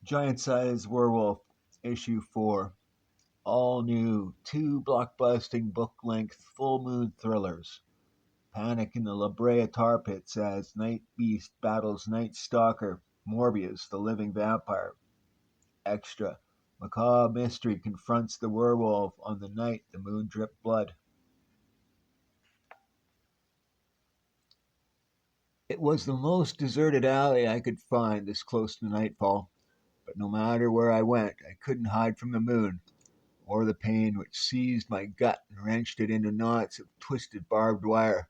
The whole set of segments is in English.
Giant Size Werewolf, Issue 4. All new, two blockbusting book length full moon thrillers. Panic in the La Brea tar pits as Night Beast battles Night Stalker, Morbius, the living vampire. Extra. Macabre mystery confronts the werewolf on the night the moon dripped blood. It was the most deserted alley I could find this close to nightfall, but no matter where I went, I couldn't hide from the moon, or the pain which seized my gut and wrenched it into knots of twisted barbed wire.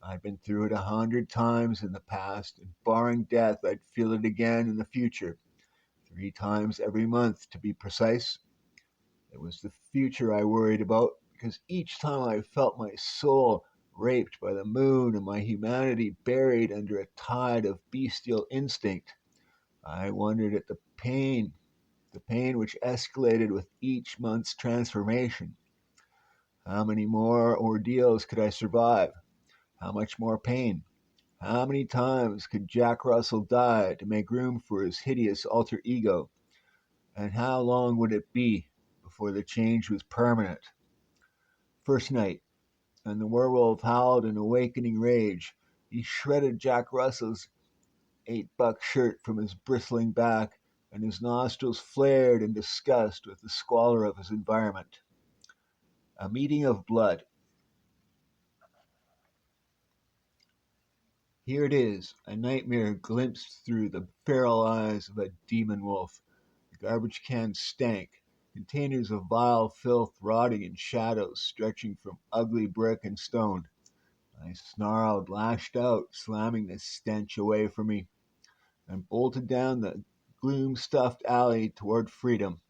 I'd been through it 100 times in the past, and barring death, I'd feel it again in the future. 3 times every month, to be precise. It was the future I worried about, because each time I felt my soul raped by the moon and my humanity buried under a tide of bestial instinct, I wondered at the pain which escalated with each month's transformation. How many more ordeals could I survive? How much more pain? How many times could Jack Russell die to make room for his hideous alter ego? And how long would it be before the change was permanent? First night, and the werewolf howled in awakening rage. He shredded Jack Russell's $8 shirt from his bristling back, and his nostrils flared in disgust with the squalor of his environment. A meeting of blood. Here it is, a nightmare glimpsed through the feral eyes of a demon wolf. The garbage cans stank, containers of vile filth rotting in shadows stretching from ugly brick and stone. I snarled, lashed out, slamming the stench away from me, and bolted down the gloom stuffed alley toward freedom.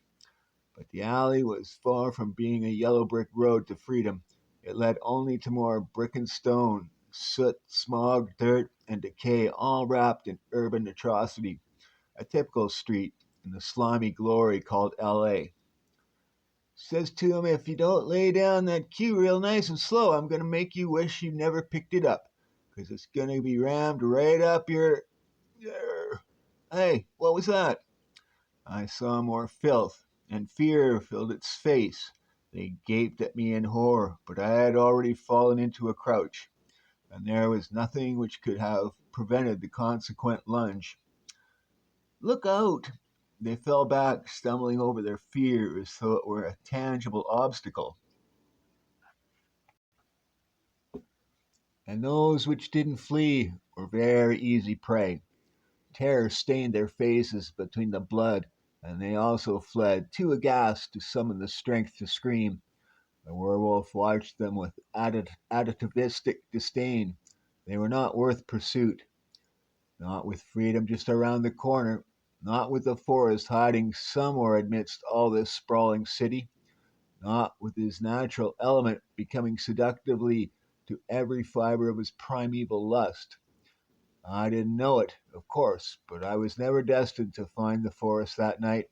But the alley was far from being a yellow brick road to freedom. It led only to more brick and stone, soot, smog, dirt, and decay, all wrapped in urban atrocity. A typical street in the slimy glory called LA. Says to him, if you don't lay down that cue real nice and slow, I'm going to make you wish you never picked it up. Because it's going to be rammed right up your. Hey, what was that? I saw more filth, and fear filled its face. They gaped at me in horror, but I had already fallen into a crouch, and there was nothing which could have prevented the consequent lunge. Look out! They fell back, stumbling over their fear as though it were a tangible obstacle. And those which didn't flee were very easy prey. Terror stained their faces between the blood, and they also fled, too aghast to summon the strength to scream. The werewolf watched them with attativistic disdain. They were not worth pursuit, not with freedom just around the corner, not with the forest hiding somewhere amidst all this sprawling city, not with his natural element becoming seductively to every fiber of his primeval lust. I didn't know it, of course, but I was never destined to find the forest that night,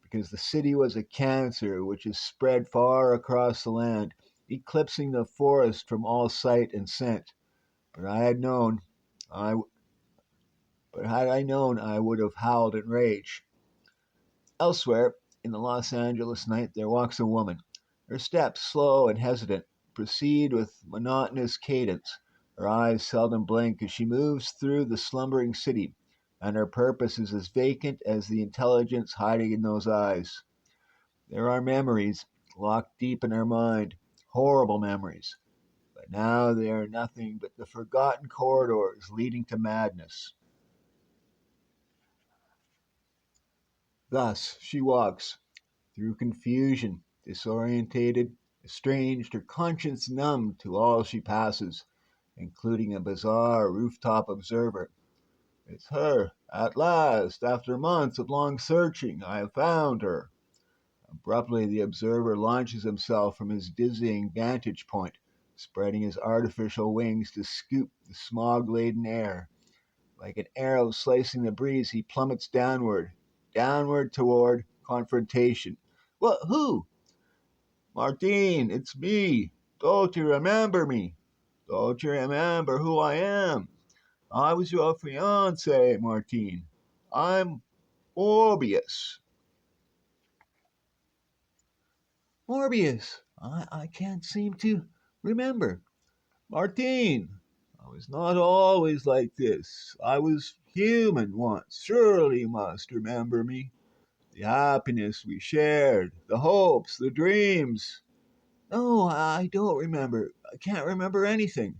because the city was a cancer which is spread far across the land, eclipsing the forest from all sight and scent. But I had known, I but had I known, I would have howled in rage. Elsewhere, in the Los Angeles night, there walks a woman. Her steps, slow and hesitant, proceed with monotonous cadence. Her eyes seldom blink as she moves through the slumbering city, and her purpose is as vacant as the intelligence hiding in those eyes. There are memories locked deep in her mind, horrible memories, but now they are nothing but the forgotten corridors leading to madness. Thus she walks, through confusion, disorientated, estranged, her conscience numb to all she passes, including a bizarre rooftop observer. It's her, at last, after months of long searching, I have found her. Abruptly, the observer launches himself from his dizzying vantage point, spreading his artificial wings to scoop the smog laden air. Like an arrow slicing the breeze, he plummets downward, downward toward confrontation. What? Who? Martine, it's me. Don't you remember me? Don't you remember who I am? I was your fiance, Martine. I'm. Morbius. Morbius. I can't seem to remember. Martine, I was not always like this. I was human once. Surely you must remember me. The happiness we shared, the hopes, the dreams. No, I don't remember. I can't remember anything.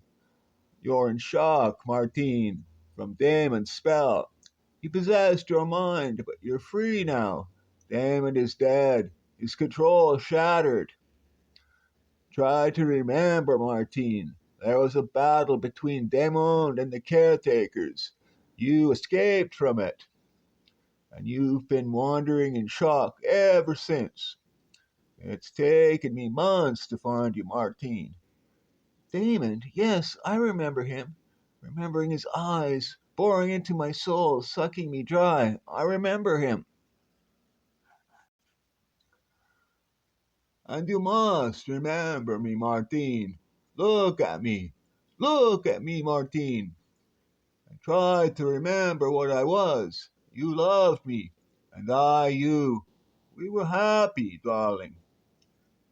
You're in shock, Martine, from Damon's spell. He possessed your mind, but you're free now. Damon is dead. His control shattered. Try to remember, Martine. There was a battle between Damon and the caretakers. You escaped from it, and you've been wandering in shock ever since. It's taken me months to find you, Martine. Damon, yes, I remember him. Remembering his eyes, boring into my soul, sucking me dry. I remember him. And you must remember me, Martine. Look at me. Look at me, Martine. I tried to remember what I was. You loved me, and I you. We were happy, darling.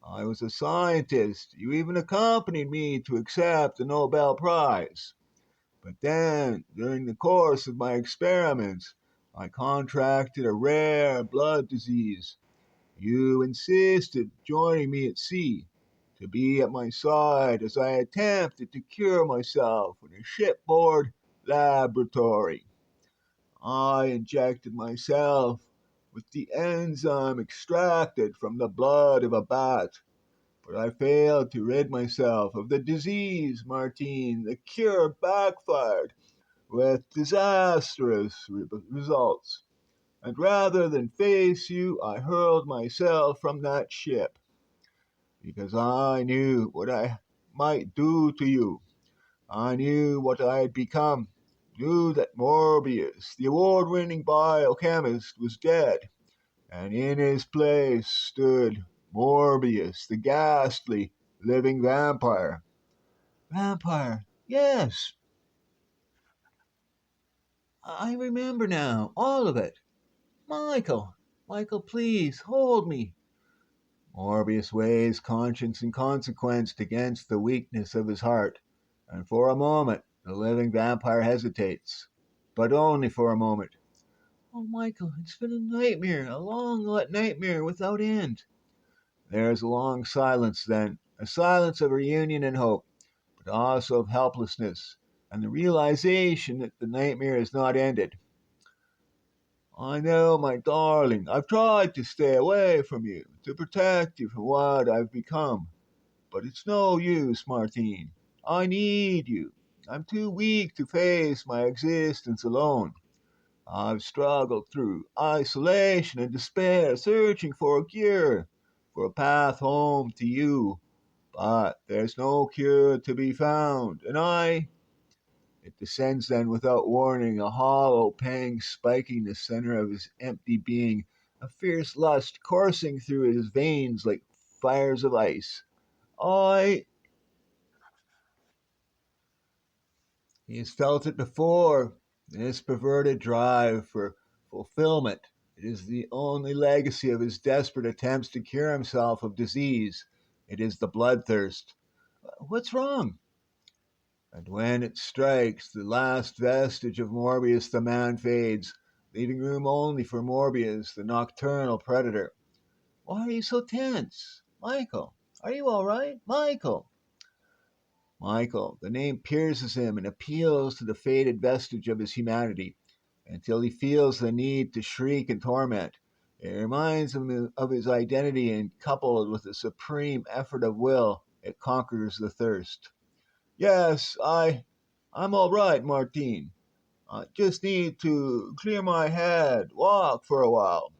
I was a scientist. You even accompanied me to accept the Nobel Prize. But then, during the course of my experiments, I contracted a rare blood disease. You insisted joining me at sea, to be at my side as I attempted to cure myself in a shipboard laboratory. I injected myself with the enzyme extracted from the blood of a bat, but I failed to rid myself of the disease, Martine. The cure backfired with disastrous results. And rather than face you, I hurled myself from that ship because I knew what I might do to you. I knew what I had become. Knew that Morbius, the award winning biochemist, was dead, and in his place stood Morbius, the ghastly living vampire. Vampire. Yes, I remember now. All of it. Michael. Michael, please, hold me. Morbius weighs conscience and consequence against the weakness of his heart, and for a moment the living vampire hesitates, but only for a moment. Oh, Michael, it's been a nightmare. A long nightmare without end. There is a long silence then, a silence of reunion and hope, but also of helplessness, and the realization that the nightmare is not ended. I know, my darling, I've tried to stay away from you, to protect you from what I've become. But it's no use, Martine. I need you. I'm too weak to face my existence alone. I've struggled through isolation and despair, searching for a cure, for a path home to you. But there's no cure to be found, and I. It descends then without warning, a hollow pang spiking the center of his empty being, a fierce lust coursing through his veins like fires of ice. I. He has felt it before. This perverted drive for fulfillment. It is the only legacy of his desperate attempts to cure himself of disease. It is the bloodthirst. What's wrong? And when it strikes, the last vestige of Morbius the man fades, leaving room only for Morbius, the nocturnal predator. Why are you so tense? Michael, are you all right? Michael! Michael, the name pierces him and appeals to the faded vestige of his humanity, until he feels the need to shriek in torment. It reminds him of his identity, and coupled with a supreme effort of will, it conquers the thirst. Yes, I'm all right, Martine. I just need to clear my head, walk for a while.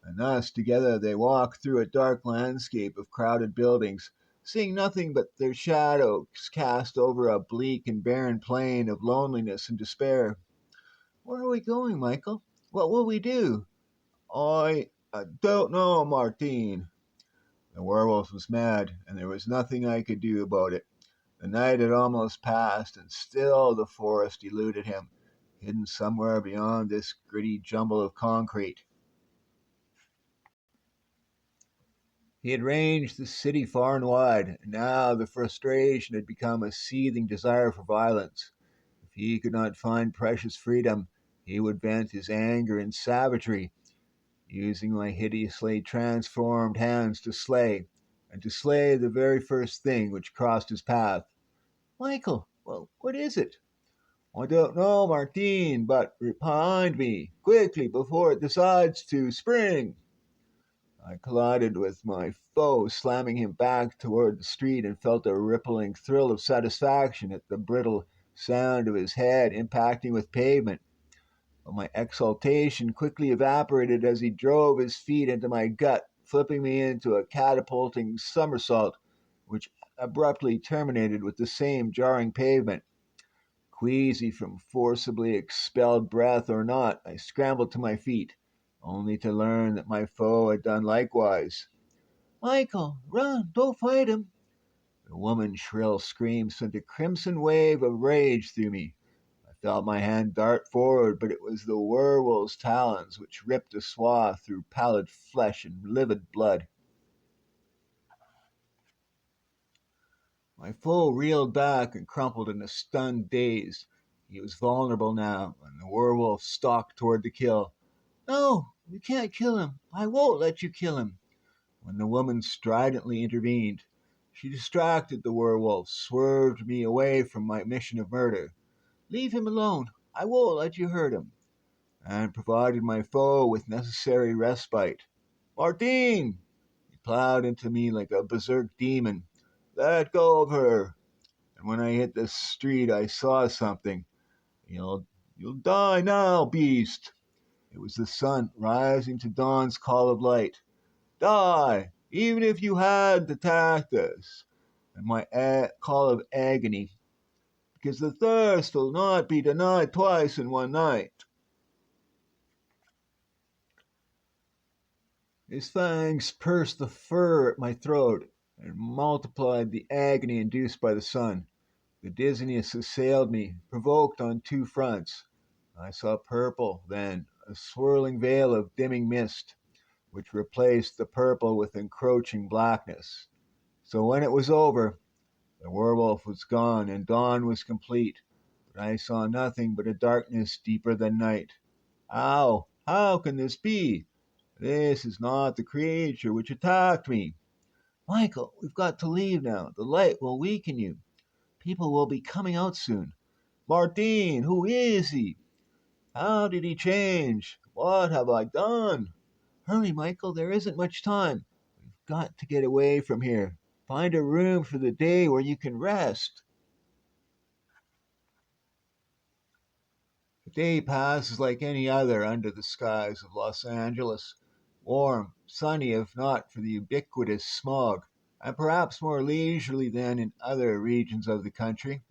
And thus together they walk through a dark landscape of crowded buildings, seeing nothing but their shadows cast over a bleak and barren plain of loneliness and despair. Where are we going, Michael? What will we do? I don't know, Martine. The werewolf was mad, and there was nothing I could do about it. The night had almost passed, and still the forest eluded him. hidden somewhere beyond this gritty jumble of concrete. He had ranged the city far and wide, and now the frustration had become a seething desire for violence. If he could not find precious freedom, he would vent his anger in savagery, using my hideously transformed hands to slay, and to slay the very first thing which crossed his path. Michael, well, what is it? I don't know, Martine, but behind me, quickly, before it decides to spring. I collided with my foe, slamming him back toward the street, and felt a rippling thrill of satisfaction at the brittle sound of his head impacting with pavement. But my exultation quickly evaporated as he drove his feet into my gut, flipping me into a catapulting somersault, which abruptly terminated with the same jarring pavement. Queasy from forcibly expelled breath or not, I scrambled to my feet, only to learn that my foe had done likewise. Michael, run, don't fight him. The woman's shrill scream sent a crimson wave of rage through me. I felt my hand dart forward, but it was the werewolf's talons which ripped a swath through pallid flesh and livid blood. My foe reeled back and crumpled in a stunned daze. He was vulnerable now, and the werewolf stalked toward the kill. No, you can't kill him. I won't let you kill him. When the woman stridently intervened, she distracted the werewolf, swerved me away from my mission of murder. Leave him alone. I won't let you hurt him, and provided my foe with necessary respite. Martine! He plowed into me like a berserk demon. Let go of her. And when I hit the street, I saw something. You'll, you'll die now, beast. It was the sun rising to dawn's call of light. Die, even if you had attacked us. And my call of agony, because the thirst will not be denied twice in one night. His fangs pierced the fur at my throat and multiplied the agony induced by the sun. The dizziness assailed me, provoked on two fronts. I saw purple, then a swirling veil of dimming mist, which replaced the purple with encroaching blackness. So when it was over, the werewolf was gone and dawn was complete, but I saw nothing but a darkness deeper than night. How? How can this be? This is not the creature which attacked me. Michael, we've got to leave now. The light will weaken you. People will be coming out soon. Martine, who is he? How did he change? What have I done? Hurry, Michael, there isn't much time. We've got to get away from here. Find a room for the day where you can rest. The day passes like any other under the skies of Los Angeles. Warm, sunny, if not for the ubiquitous smog, and perhaps more leisurely than in other regions of the country.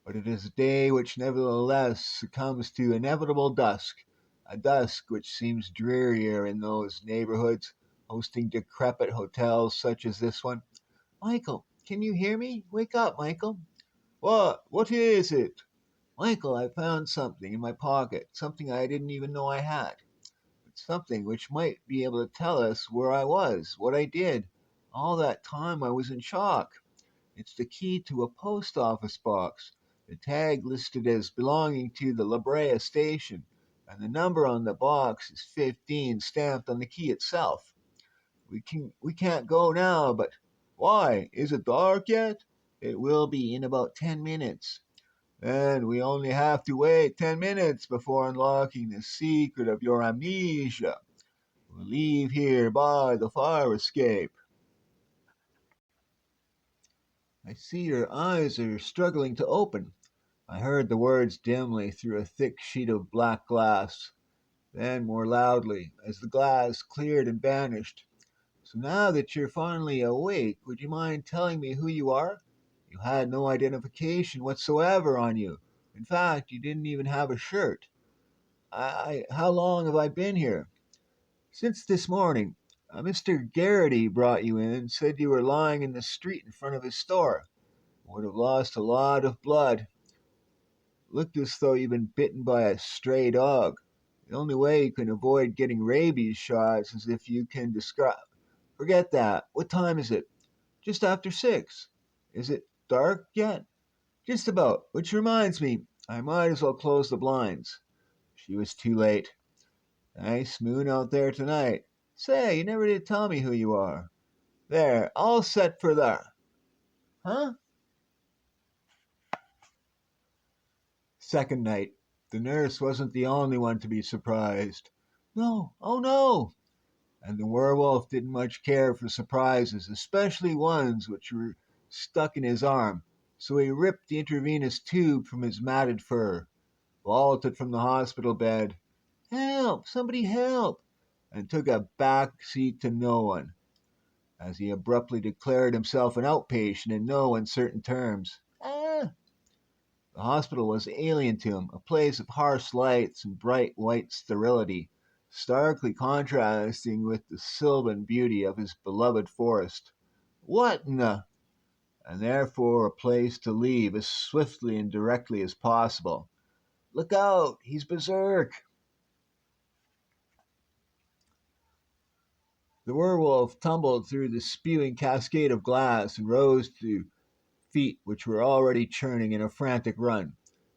But it is a day which nevertheless succumbs to inevitable dusk, a dusk which seems drearier in those neighborhoods hosting decrepit hotels such as this one. Michael, can you hear me? Wake up, Michael. What? What is it? Michael, I found something in my pocket, something I didn't even know I had. It's something which might be able to tell us where I was, what I did. All that time I was in shock. It's the key to a post office box. The tag listed as belonging to the La Brea station, and the number on the box is 15 stamped on the key itself. We can't go now, but why? Is it dark yet? It will be in about 10 minutes. Then we only have to wait 10 minutes before unlocking the secret of your amnesia. We'll leave here by the fire escape. I see your eyes are struggling to open. I heard the words dimly through a thick sheet of black glass, then more loudly as the glass cleared and vanished. So now that you're finally awake, would you mind telling me who you are? You had no identification whatsoever on you. In fact, you didn't even have a shirt. How long have I been here? Since this morning. Mr. Garrity brought you in, said you were lying in the street in front of his store. Would have lost a lot of blood. Looked as though you'd been bitten by a stray dog. The only way you can avoid getting rabies shots is if you can describe. Forget that. What time is it? Just after 6. Is it dark yet? Just about. Which reminds me, I might as well close the blinds. She was too late. Nice moon out there tonight. Say, you never did tell me who you are. There, all set for that. Huh? Second night. The nurse wasn't the only one to be surprised. No, oh no! And the werewolf didn't much care for surprises, especially ones which were stuck in his arm. So he ripped the intravenous tube from his matted fur, vaulted from the hospital bed. Help! Somebody help! And took a back seat to no one, as he abruptly declared himself an outpatient in no uncertain terms. Ah! The hospital was alien to him, a place of harsh lights and bright white sterility, starkly contrasting with the sylvan beauty of his beloved forest. What in the... And therefore a place to leave as swiftly and directly as possible. Look out! He's berserk! The werewolf tumbled through the spewing cascade of glass and rose to feet which were already churning in a frantic run.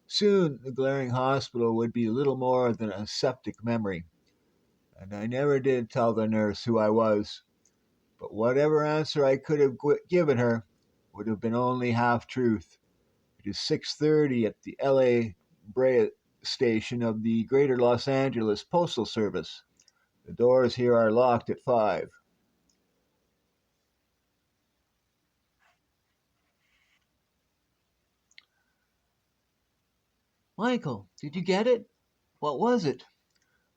Soon the glaring hospital would be little more than a septic memory. And I never did tell the nurse who I was. But whatever answer I could have given her would have been only half truth. It is 6:30 at the LA Brea station of the Greater Los Angeles Postal Service. The doors here are locked at 5. Michael, did you get it? What was it?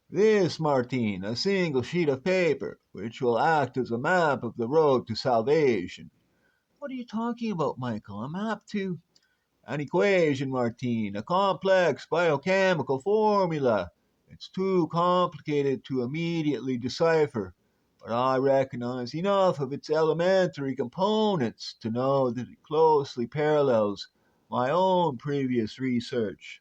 This, Martine, a single sheet of paper, which will act as a map of the road to salvation. What are you talking about, Michael? A map to... An equation, Martine, a complex biochemical formula. It's too complicated to immediately decipher, but I recognize enough of its elementary components to know that it closely parallels my own previous research.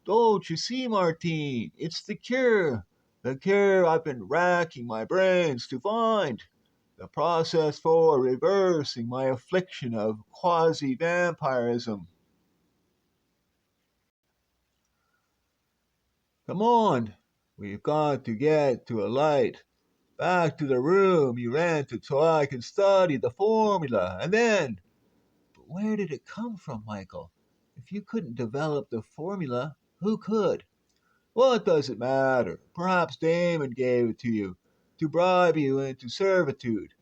Don't you see, Martine? It's the cure. The cure I've been racking my brains to find. The process for reversing my affliction of quasi vampirism. Come on. We've got to get to a light. Back to the room you rented so I can study the formula. And then. But where did it come from, Michael? If you couldn't develop the formula, who could? What does it matter? Perhaps Damon gave it to you to bribe you into servitude.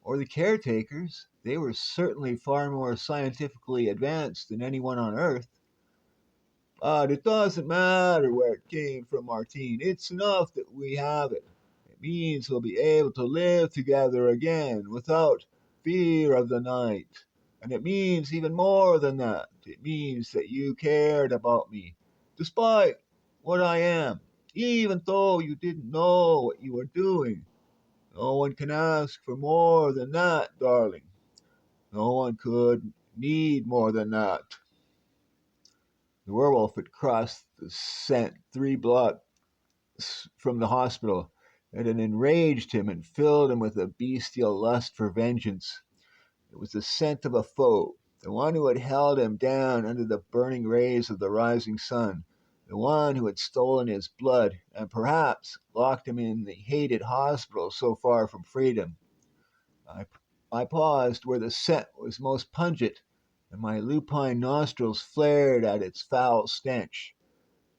Or the caretakers. They were certainly far more scientifically advanced than anyone on Earth. But it doesn't matter where it came from, Martine. It's enough that we have it. It means we'll be able to live together again without fear of the night. And it means even more than that. It means that you cared about me, despite what I am, even though you didn't know what you were doing. No one can ask for more than that, darling. No one could need more than that. The werewolf had crossed the scent 3 blocks from the hospital. It had enraged him and filled him with a bestial lust for vengeance. It was the scent of a foe, the one who had held him down under the burning rays of the rising sun, the one who had stolen his blood and perhaps locked him in the hated hospital so far from freedom. I, I paused where the scent was most pungent, and my lupine nostrils flared at its foul stench.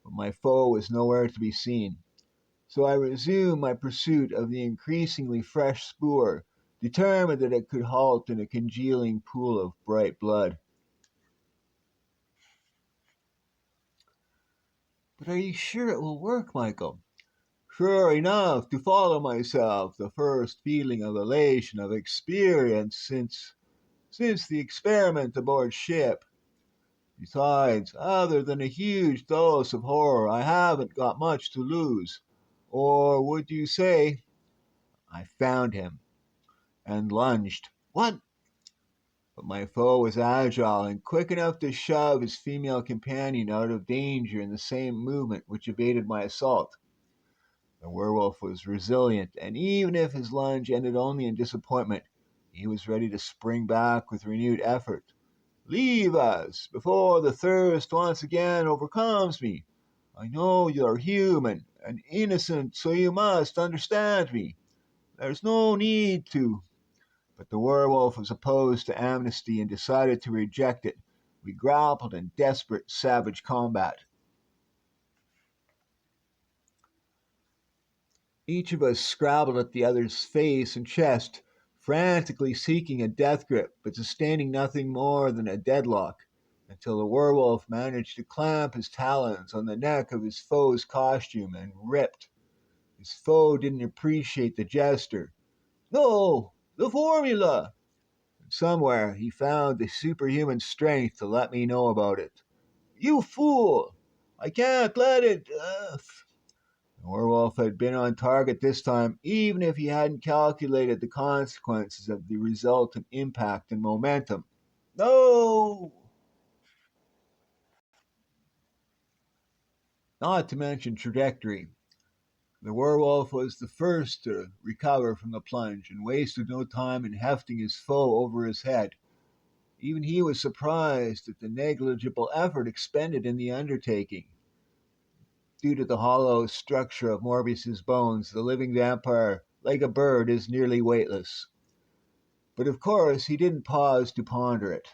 But my foe was nowhere to be seen. So I resumed my pursuit of the increasingly fresh spoor, determined that it could halt in a congealing pool of bright blood. But are you sure it will work, Michael? Sure enough to follow myself, the first feeling of elation of experience since the experiment aboard ship. Besides, other than a huge dose of horror, I haven't got much to lose. Or would you say... I found him and lunged. What? But my foe was agile and quick enough to shove his female companion out of danger in the same movement which evaded my assault. The werewolf was resilient, and even if his lunge ended only in disappointment, he was ready to spring back with renewed effort. Leave us before the thirst once again overcomes me. I know you're human and innocent, so you must understand me. There's no need to. But the werewolf was opposed to amnesty and decided to reject it. We grappled in desperate, savage combat. Each of us scrabbled at the other's face and chest, frantically seeking a death grip, but sustaining nothing more than a deadlock, until the werewolf managed to clamp his talons on the neck of his foe's costume and ripped. His foe didn't appreciate the gesture. No, the formula! And somewhere he found the superhuman strength to let me know about it. You fool! I can't let it. The werewolf had been on target this time, even if he hadn't calculated the consequences of the resultant impact and momentum. No! Not to mention trajectory. The werewolf was the first to recover from the plunge and wasted no time in hefting his foe over his head. Even he was surprised at the negligible effort expended in the undertaking. Due to the hollow structure of Morbius's bones, the living vampire, like a bird, is nearly weightless. But of course, he didn't pause to ponder it.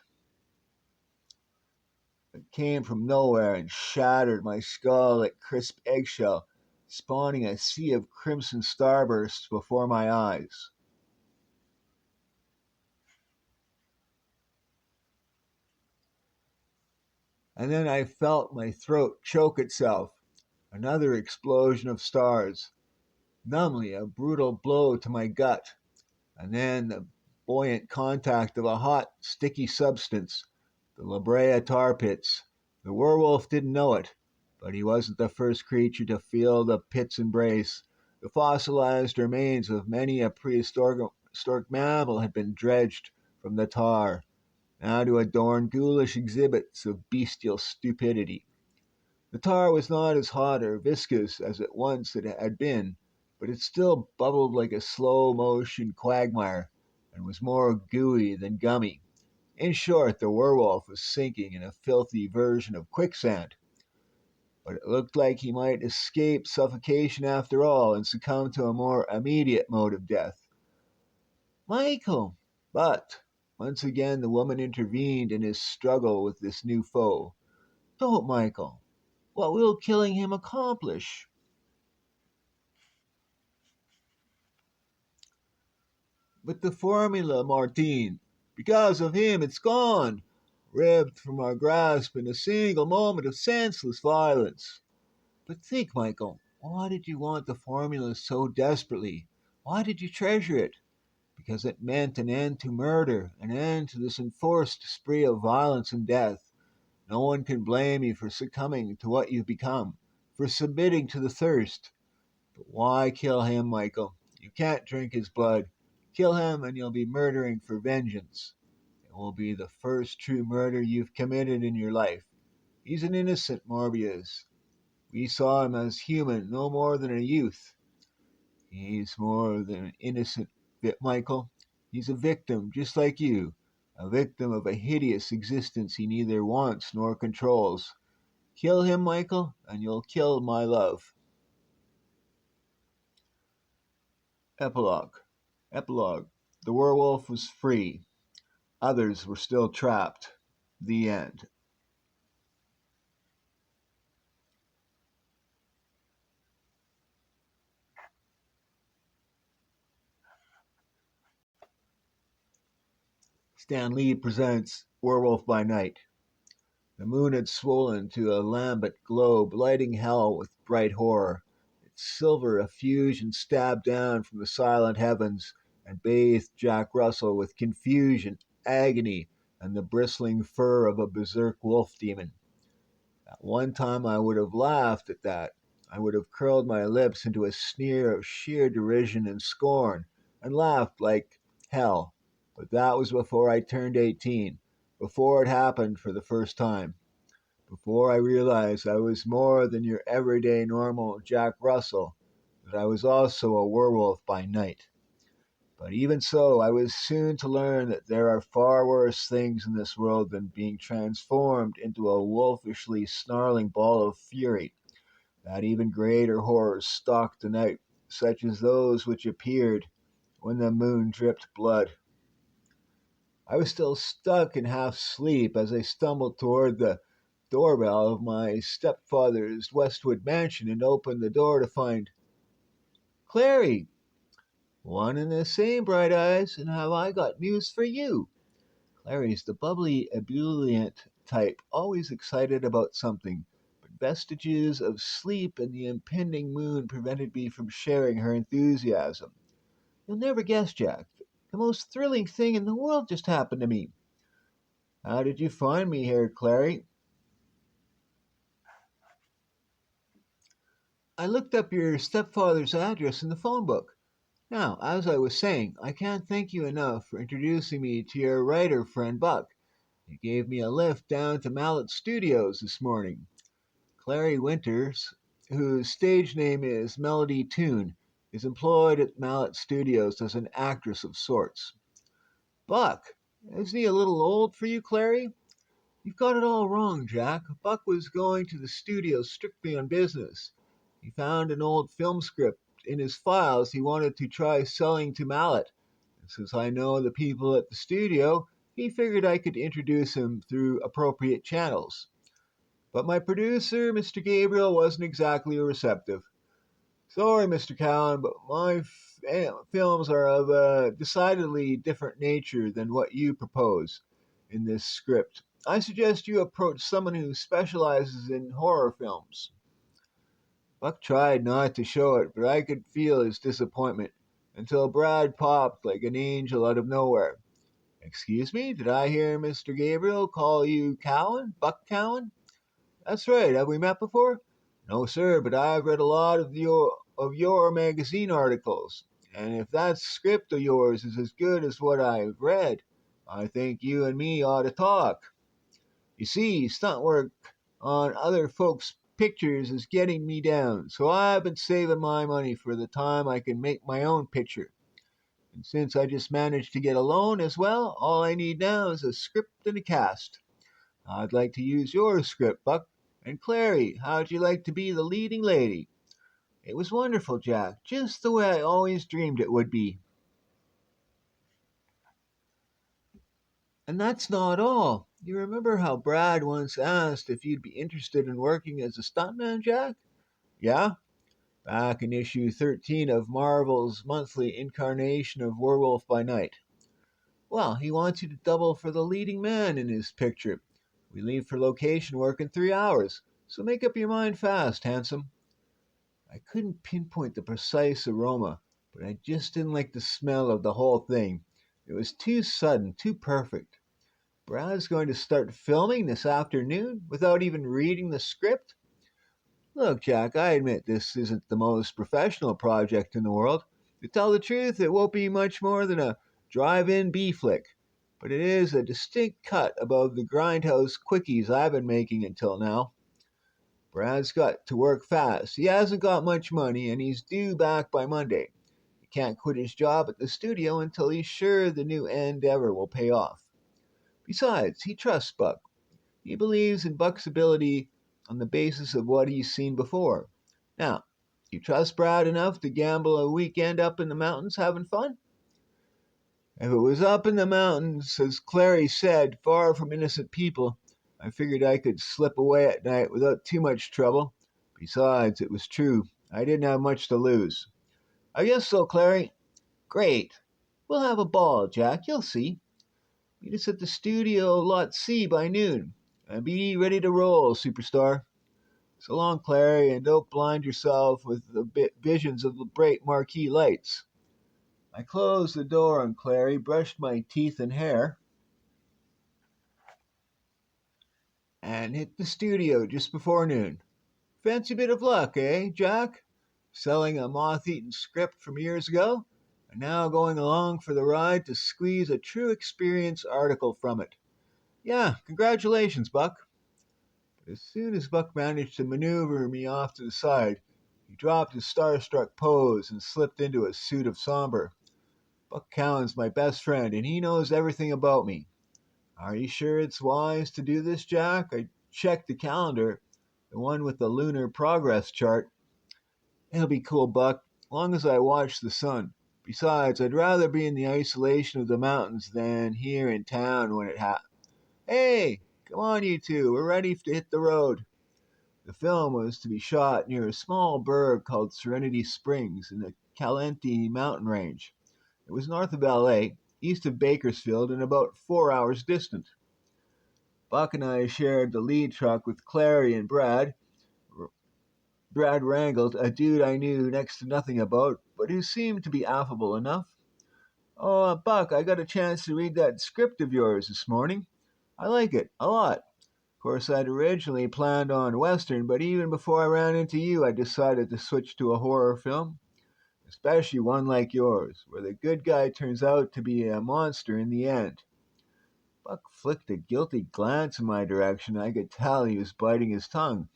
It came from nowhere and shattered my skull like crisp eggshell, spawning a sea of crimson starbursts before my eyes. And then I felt my throat choke itself. Another explosion of stars. Numbly, a brutal blow to my gut. And then the buoyant contact of a hot, sticky substance, the La Brea tar pits. The werewolf didn't know it, but he wasn't the first creature to feel the pit's embrace. The fossilized remains of many a prehistoric mammal had been dredged from the tar, now to adorn ghoulish exhibits of bestial stupidity. The tar was not as hot or viscous as it once it had been, but it still bubbled like a slow motion quagmire and was more gooey than gummy. In short, the werewolf was sinking in a filthy version of quicksand. But it looked like he might escape suffocation after all and succumb to a more immediate mode of death. Michael! But once again the woman intervened in his struggle with this new foe. Don't, Michael. What will killing him accomplish? But the formula, Martine. Because of him, it's gone. Ripped from our grasp in a single moment of senseless violence. But think, Michael, why did you want the formula so desperately? Why did you treasure it? Because it meant an end to murder, an end to this enforced spree of violence and death. No one can blame you for succumbing to what you've become, for submitting to the thirst. But why kill him, Michael? You can't drink his blood. Kill him and you'll be murdering for vengeance. It will be the first true murder you've committed in your life. He's an innocent, Morbius. We saw him as human, no more than a youth. He's more than an innocent bit, Michael. He's a victim, just like you. A victim of a hideous existence he neither wants nor controls. Kill him, Michael, and you'll kill my love. Epilogue. Epilogue. The werewolf was free. Others were still trapped. The end. Stan Lee presents Werewolf by Night. The moon had swollen to a lambent globe, lighting hell with bright horror. Its silver effusion stabbed down from the silent heavens and bathed Jack Russell with confusion, agony, and the bristling fur of a berserk wolf demon. At one time I would have laughed at that. I would have curled my lips into a sneer of sheer derision and scorn, and laughed like hell. But that was before I turned 18, before it happened for the first time, before I realized I was more than your everyday normal Jack Russell, that I was also a werewolf by night. But even so, I was soon to learn that there are far worse things in this world than being transformed into a wolfishly snarling ball of fury, that even greater horrors stalk the night, such as those which appeared when the moon dripped blood. I was still stuck in half sleep as I stumbled toward the doorbell of my stepfather's Westwood mansion and opened the door to find Clary. One and the same, Bright Eyes, and have I got news for you. Clary's the bubbly, ebullient type, always excited about something, but vestiges of sleep and the impending moon prevented me from sharing her enthusiasm. You'll never guess, Jack. The most thrilling thing in the world just happened to me. How did you find me here, Clary? I looked up your stepfather's address in the phone book. Now, as I was saying, I can't thank you enough for introducing me to your writer friend Buck. He gave me a lift down to Mallet Studios this morning. Clary Winters, whose stage name is Melody Toon, is employed at Mallet Studios as an actress of sorts. Buck, isn't he a little old for you, Clary? You've got it all wrong, Jack. Buck was going to the studio strictly on business. He found an old film script in his files he wanted to try selling to Mallet. And since I know the people at the studio, he figured I could introduce him through appropriate channels. But my producer, Mr. Gabriel, wasn't exactly receptive. Sorry, Mr. Cowan, but my films are of a decidedly different nature than what you propose in this script. I suggest you approach someone who specializes in horror films. Buck tried not to show it, but I could feel his disappointment until Brad popped like an angel out of nowhere. Excuse me, did I hear Mr. Gabriel call you Cowan? Buck Cowan? That's right. Have we met before? No, sir, but I've read a lot of your magazine articles, and if that script of yours is as good as what I've read, I think you and me ought to talk. You see, stunt work on other folks' pictures is getting me down, so I've been saving my money for the time I can make my own picture. And since I just managed to get a loan as well, all I need now is a script and a cast. I'd like to use your script, Buck. And Clary, how'd you like to be the leading lady? It was wonderful, Jack, just the way I always dreamed it would be. And that's not all. You remember how Brad once asked if you'd be interested in working as a stuntman, Jack? Yeah? Back in issue 13 of Marvel's monthly incarnation of Werewolf by Night. Well, he wants you to double for the leading man in his picture. We leave for location work in 3 hours, so make up your mind fast, handsome. I couldn't pinpoint the precise aroma, but I just didn't like the smell of the whole thing. It was too sudden, too perfect. Brad's going to start filming this afternoon without even reading the script? Look, Jack, I admit this isn't the most professional project in the world. To tell the truth, it won't be much more than a drive in B flick. But it is a distinct cut above the grindhouse quickies I've been making until now. Brad's got to work fast. He hasn't got much money, and he's due back by Monday. He can't quit his job at the studio until he's sure the new endeavor will pay off. Besides, he trusts Buck. He believes in Buck's ability on the basis of what he's seen before. Now, you trust Brad enough to gamble a weekend up in the mountains having fun? If it was up in the mountains, as Clary said, far from innocent people, I figured I could slip away at night without too much trouble. Besides, it was true. I didn't have much to lose. I guess so, Clary. Great. We'll have a ball, Jack. You'll see. Meet us at the studio Lot C by noon. And be ready to roll, superstar. So long, Clary, and don't blind yourself with the visions of the bright marquee lights. I closed the door on Clary, brushed my teeth and hair, and hit the studio just before noon. Fancy bit of luck, eh, Jack? Selling a moth eaten script from years ago? and now going along for the ride to squeeze a true experience article from it. Yeah, congratulations, Buck. But as soon as Buck managed to maneuver me off to the side, he dropped his starstruck pose and slipped into a suit of somber. Buck Cowan's my best friend, and he knows everything about me. Are you sure it's wise to do this, Jack? I checked the calendar, the one with the lunar progress chart. It'll be cool, Buck, long as I watch the sun. Besides, I'd rather be in the isolation of the mountains than here in town when it happens. Hey, come on, you two, we're ready to hit the road. The film was to be shot near a small burg called Serenity Springs in the Calenti mountain range. It was north of LA, east of Bakersfield, and about 4 hours distant. Buck and I shared the lead truck with Clary and Brad. Brad wrangled a dude I knew next to nothing about, but who seemed to be affable enough. Oh, Buck, I got a chance to read that script of yours this morning. I like it a lot. Of course, I'd originally planned on Western, but even before I ran into you, I decided to switch to a horror film, especially one like yours, where the good guy turns out to be a monster in the end. Buck flicked a guilty glance in my direction. I could tell he was biting his tongue.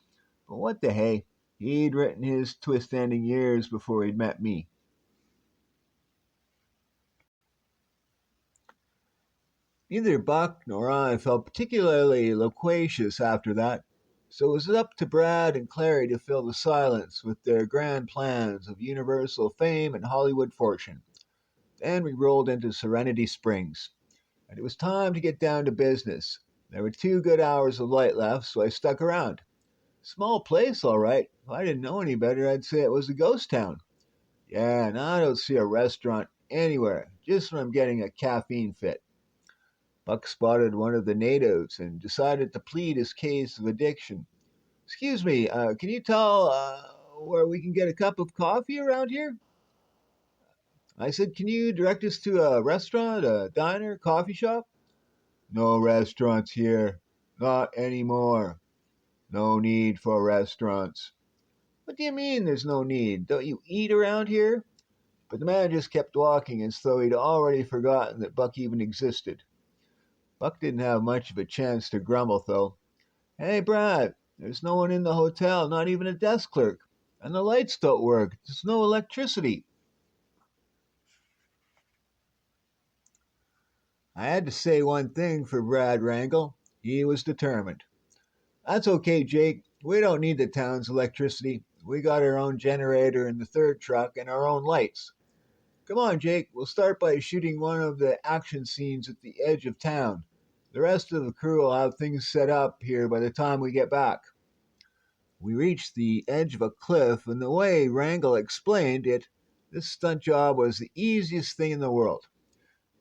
But what the hey? He'd written his twist ending years before he'd met me. Neither Buck nor I felt particularly loquacious after that, so it was up to Brad and Clary to fill the silence with their grand plans of Universal fame and Hollywood fortune. Then we rolled into Serenity Springs, and it was time to get down to business. There were 2 good hours of light left, so I stuck around. Small place, all right. If I didn't know any better, I'd say it was a ghost town. Yeah, and I don't see a restaurant anywhere, just when I'm getting a caffeine fit. Buck spotted one of the natives and decided to plead his case of addiction. Excuse me, can you tell where we can get a cup of coffee around here? I said, can you direct us to a restaurant, a diner, coffee shop? No restaurants here. Not anymore. No need for restaurants. What do you mean there's no need? Don't you eat around here? But the man just kept walking as though he'd already forgotten that Buck even existed. Buck didn't have much of a chance to grumble, though. Hey, Brad, there's no one in the hotel, not even a desk clerk. And the lights don't work. There's no electricity. I had to say one thing for Brad Wrangle. He was determined. That's okay, Jake. We don't need the town's electricity. We got our own generator in the third truck and our own lights. Come on, Jake. We'll start by shooting one of the action scenes at the edge of town. The rest of the crew will have things set up here by the time we get back. We reached the edge of a cliff, and the way Wrangle explained it, this stunt job was the easiest thing in the world.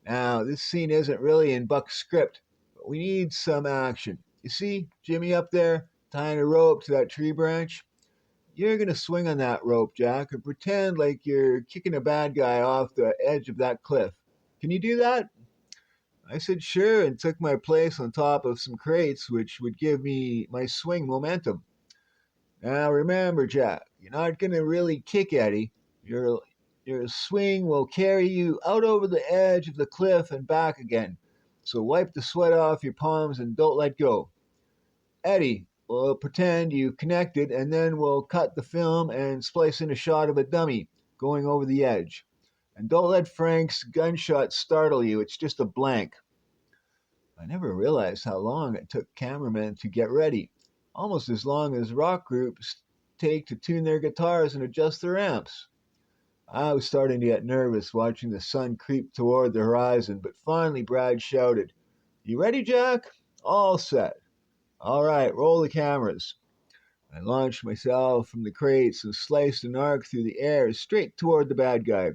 Now, this scene isn't really in Buck's script, but we need some action. You see, Jimmy up there, tying a rope to that tree branch? You're going to swing on that rope, Jack, and pretend like you're kicking a bad guy off the edge of that cliff. Can you do that? I said sure and took my place on top of some crates, which would give me my swing momentum. Now remember, Jack, you're not going to really kick Eddie. Your, your swing will carry you out over the edge of the cliff and back again. So wipe the sweat off your palms and don't let go. Eddie, we'll pretend you connected, and then we'll cut the film and splice in a shot of a dummy going over the edge. And don't let Frank's gunshot startle you, it's just a blank. I never realized how long it took cameramen to get ready, almost as long as rock groups take to tune their guitars and adjust their amps. I was starting to get nervous watching the sun creep toward the horizon, but finally Brad shouted, You ready, Jack? All set. All right, roll the cameras. I launched myself from the crates and sliced an arc through the air straight toward the bad guy.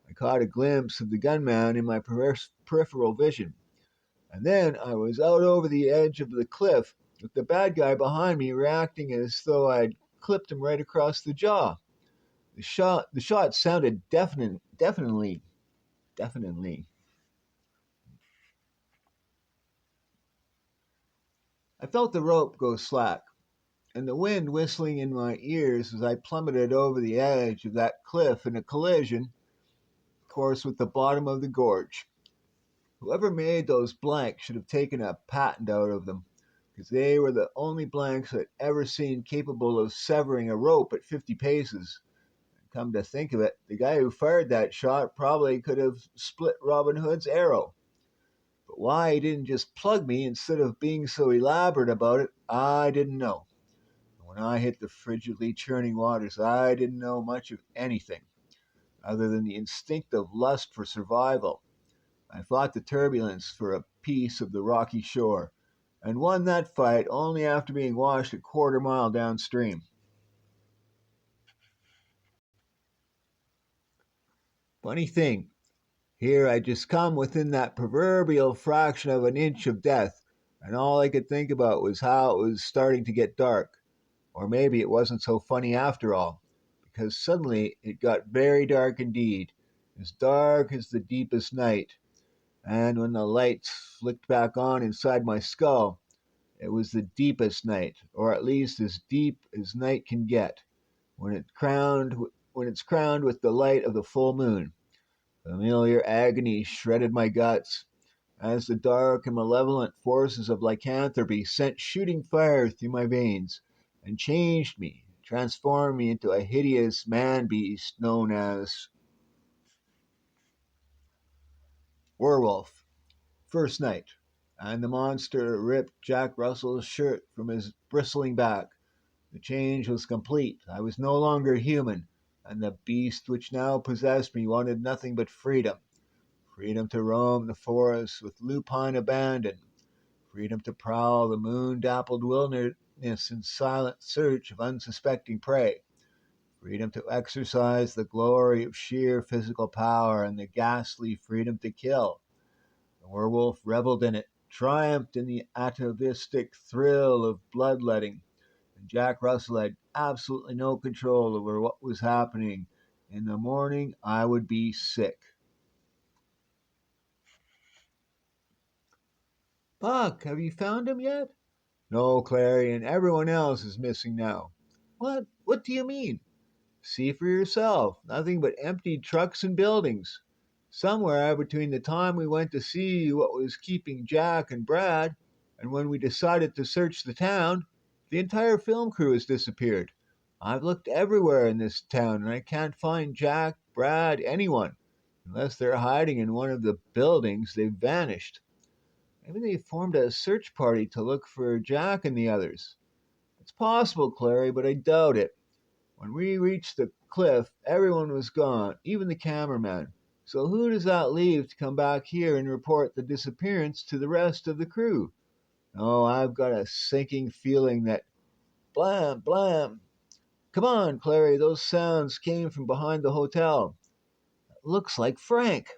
I caught a glimpse of the gunman in my peripheral vision. And then I was out over the edge of the cliff, with the bad guy behind me reacting as though I'd clipped him right across the jaw. The shot sounded definitely. I felt the rope go slack, and the wind whistling in my ears as I plummeted over the edge of that cliff in a collision course, with the bottom of the gorge. Whoever made those blanks should have taken a patent out of them, because they were the only blanks I'd ever seen capable of severing a rope at 50 paces. Come to think of it, the guy who fired that shot probably could have split Robin Hood's arrow. But why he didn't just plug me instead of being so elaborate about it, I didn't know. When I hit the frigidly churning waters, I didn't know much of anything other than the instinctive lust for survival. I fought the turbulence for a piece of the rocky shore, and won that fight only after being washed a quarter mile downstream. Funny thing, here I just come within that proverbial fraction of an inch of death, and all I could think about was how it was starting to get dark. Or maybe it wasn't so funny after all, because suddenly it got very dark indeed, as dark as the deepest night. And when the lights flicked back on inside my skull, it was the deepest night, or at least as deep as night can get, when it's crowned with the light of the full moon. Familiar agony shredded my guts, as the dark and malevolent forces of lycanthropy sent shooting fire through my veins, and changed me, transformed me into a hideous man beast known as Werewolf. First night, and the monster ripped Jack Russell's shirt from his bristling back. The change was complete. I was no longer human, and the beast which now possessed me wanted nothing but freedom. Freedom to roam the forest with lupine abandon. Freedom to prowl the moon dappled wilderness in silent search of unsuspecting prey. Freedom to exercise the glory of sheer physical power and the ghastly freedom to kill. The werewolf reveled in it, triumphed in the atavistic thrill of bloodletting, and Jack Russell had absolutely no control over what was happening. In the morning, I would be sick. Buck, have you found him yet? No, Clary, and everyone else is missing now. What? What do you mean? See for yourself. Nothing but empty trucks and buildings. Somewhere between the time we went to see what was keeping Jack and Brad and when we decided to search the town, the entire film crew has disappeared. I've looked everywhere in this town and I can't find Jack, Brad, anyone. Unless they're hiding in one of the buildings, they've vanished. Maybe they formed a search party to look for Jack and the others. It's possible, Clary, but I doubt it. When we reached the cliff, everyone was gone, even the cameraman. So who does that leave to come back here and report the disappearance to the rest of the crew? Oh, I've got a sinking feeling that blam, blam. Come on, Clary, those sounds came from behind the hotel. It looks like Frank.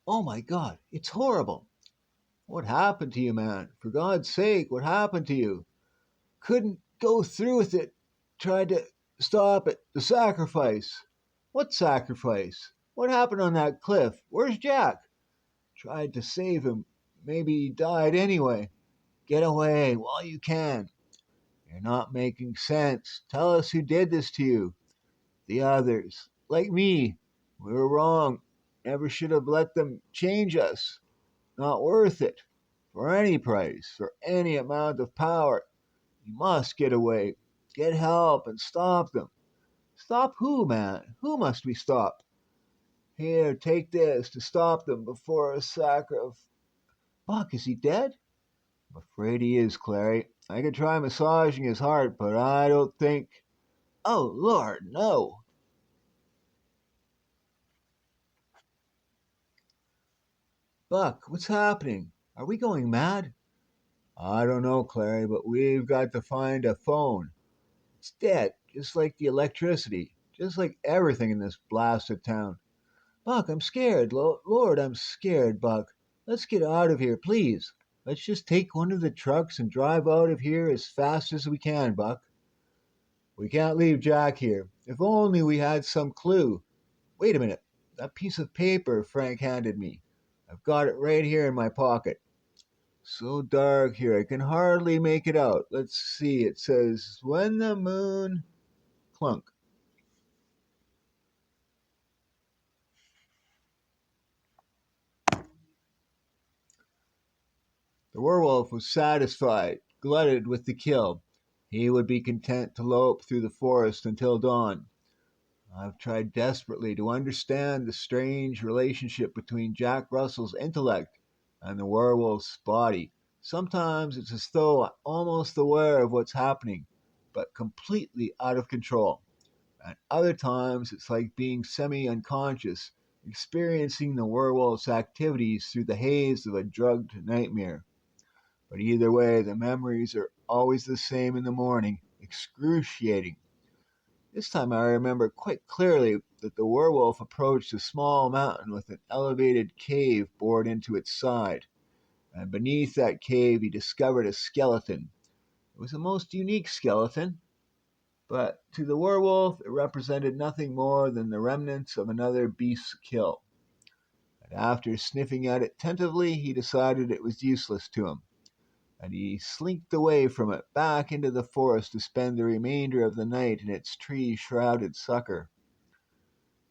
Oh my God, it's horrible. What happened to you, man? For God's sake, what happened to you? Couldn't go through with it. Tried to stop it. The sacrifice. What sacrifice? What happened on that cliff? Where's Jack? Tried to save him. Maybe he died anyway. Get away while you can. You're not making sense. Tell us who did this to you. The others. Like me. We were wrong. Never should have let them change us. Not worth it. For any price. For any amount of power. You must get away. Get help and stop them. Stop who, man? Who must we stop? Here, take this to stop them before a sack of. Buck, is he dead? I'm afraid he is, Clary. I could try massaging his heart, but I don't think. Oh, Lord, no. Buck, what's happening? Are we going mad? I don't know, Clary, but we've got to find a phone. It's dead, just like the electricity, just like everything in this blasted town. Buck, I'm scared. Lord, I'm scared, Buck. Let's get out of here, please. Let's just take one of the trucks and drive out of here as fast as we can, Buck. We can't leave Jack here. If only we had some clue. Wait a minute. That piece of paper Frank handed me. I've got it right here in my pocket. So dark here, I can hardly make it out. Let's see. It says, when the moon. Clunk. The werewolf was satisfied, glutted with the kill. He would be content to lope through the forest until dawn. I've tried desperately to understand the strange relationship between Jack Russell's intellect and the werewolf's body. Sometimes it's as though I'm almost aware of what's happening, but completely out of control. At other times, it's like being semi unconscious, experiencing the werewolf's activities through the haze of a drugged nightmare. But either way, the memories are always the same in the morning, excruciating. This time I remember quite clearly that the werewolf approached a small mountain with an elevated cave bored into its side, and beneath that cave he discovered a skeleton. It was a most unique skeleton, but to the werewolf it represented nothing more than the remnants of another beast's kill. And after sniffing at it tentatively, he decided it was useless to him, and he slinked away from it back into the forest to spend the remainder of the night in its tree shrouded succor.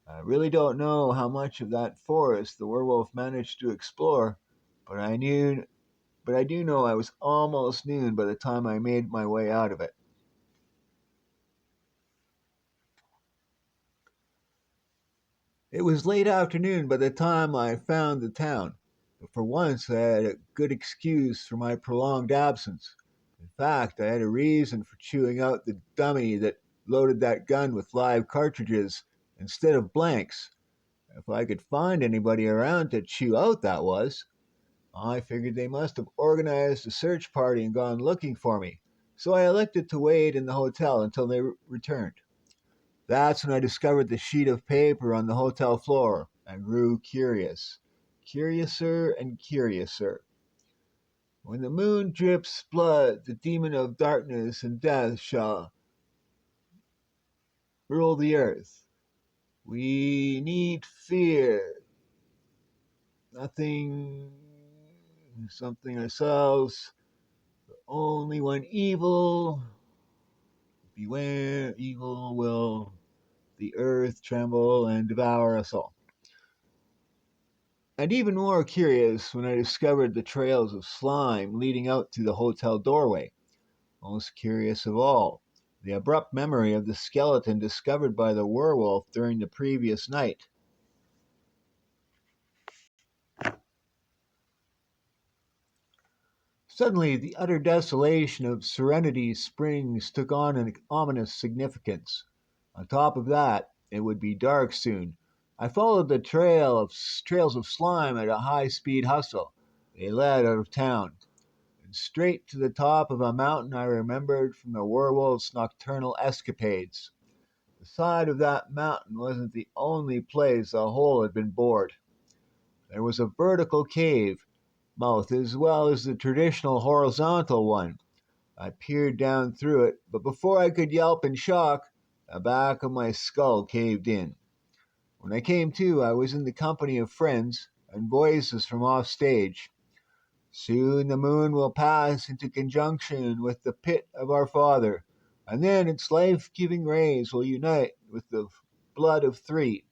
I really don't know how much of that forest the werewolf managed to explore, but I do know I was almost noon by the time I made my way out of it. It was late afternoon by the time I found the town, but for once I had a good excuse for my prolonged absence. In fact, I had a reason for chewing out the dummy that loaded that gun with live cartridges instead of blanks. If I could find anybody around to chew out, that was. I figured they must have organized a search party and gone looking for me, so I elected to wait in the hotel until they returned. That's when I discovered the sheet of paper on the hotel floor and grew curious. Curiouser and curiouser. When the moon drips blood, the demon of darkness and death shall rule the earth. We need fear, nothing, something ourselves, only when evil, beware, evil will the earth tremble and devour us all. And even more curious when I discovered the trails of slime leading out to the hotel doorway. Most curious of all, the abrupt memory of the skeleton discovered by the werewolf during the previous night. Suddenly, the utter desolation of Serenity Springs took on an ominous significance. On top of that, it would be dark soon. I followed the trails of slime at a high-speed hustle. They led out of town, and straight to the top of a mountain I remembered from the werewolf's nocturnal escapades. The side of that mountain wasn't the only place a hole had been bored. There was a vertical cave mouth as well as the traditional horizontal one. I peered down through it, but before I could yelp in shock, the back of my skull caved in. When I came to, I was in the company of friends and voices from off stage. Soon the moon will pass into conjunction with the pit of our Father, and then its life giving rays will unite with the blood of three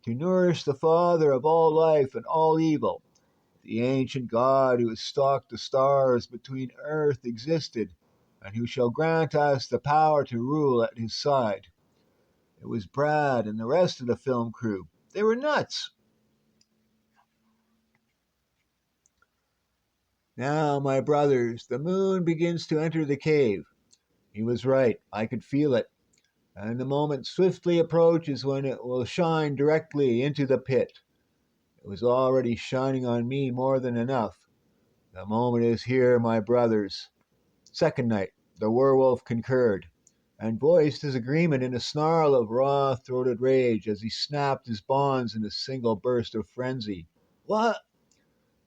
to nourish the Father of all life and all evil. The ancient God who has stalked the stars between earth existed, and who shall grant us the power to rule at his side. It was Brad and the rest of the film crew. They were nuts. Now, my brothers, the moon begins to enter the cave. He was right. I could feel it. And the moment swiftly approaches when it will shine directly into the pit. It was already shining on me more than enough. The moment is here, my brothers. Second night, the werewolf concurred, and voiced his agreement in a snarl of raw-throated rage as he snapped his bonds in a single burst of frenzy. What?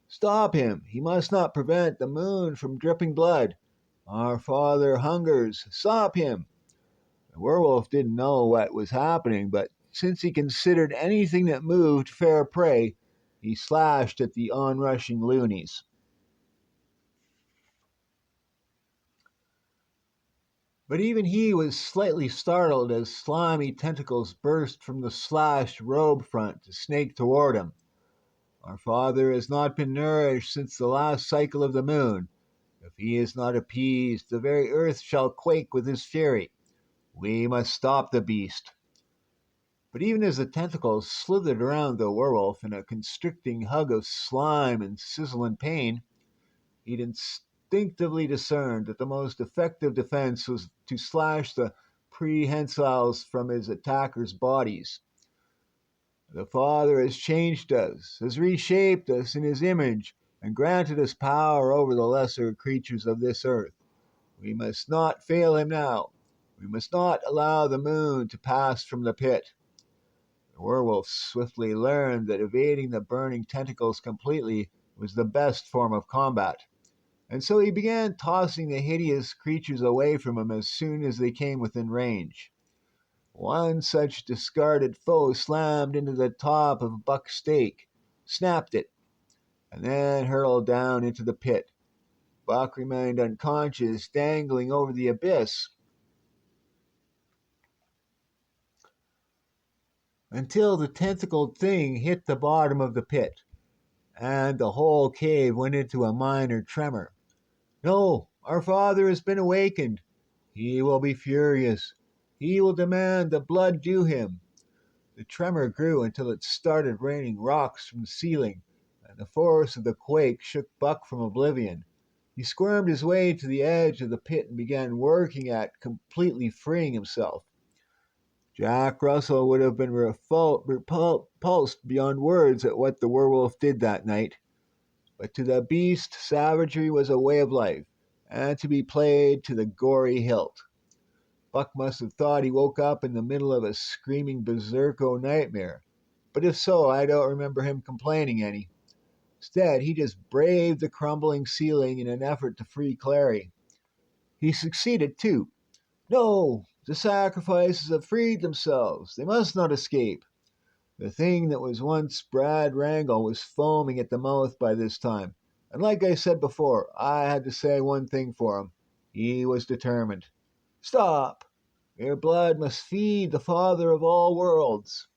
Stop him! He must not prevent the moon from dripping blood. Our Father hungers. Stop him! The werewolf didn't know what was happening, but since he considered anything that moved fair prey, he slashed at the onrushing loonies. But even he was slightly startled as slimy tentacles burst from the slashed robe front to snake toward him. Our father has not been nourished since the last cycle of the moon. If he is not appeased, the very earth shall quake with his fury. We must stop the beast." But even as the tentacles slithered around the werewolf in a constricting hug of slime and sizzling pain, he'd instinctively discerned that the most effective defense was to slash the prehensile from his attackers' bodies. The Father has changed us, has reshaped us in his image, and granted us power over the lesser creatures of this earth. We must not fail him now. We must not allow the moon to pass from the pit. The werewolf swiftly learned that evading the burning tentacles completely was the best form of combat, and so he began tossing the hideous creatures away from him as soon as they came within range. One such discarded foe slammed into the top of Buck's stake, snapped it, and then hurled down into the pit. Buck remained unconscious, dangling over the abyss, until the tentacled thing hit the bottom of the pit, and the whole cave went into a minor tremor. "No, our father has been awakened. He will be furious. He will demand the blood due him." The tremor grew until it started raining rocks from the ceiling, and the force of the quake shook Buck from oblivion. He squirmed his way to the edge of the pit and began working at completely freeing himself. Jack Russell would have been repulsed beyond words at what the werewolf did that night. But to the beast, savagery was a way of life, and to be played to the gory hilt. Buck must have thought he woke up in the middle of a screaming berserko nightmare, but if so, I don't remember him complaining any. Instead, he just braved the crumbling ceiling in an effort to free Clary. He succeeded, too. No, the sacrifices have freed themselves. They must not escape. The thing that was once Brad Wrangle was foaming at the mouth by this time, and like I said before, I had to say one thing for him. He was determined. "Stop! Your blood must feed the Father of all worlds."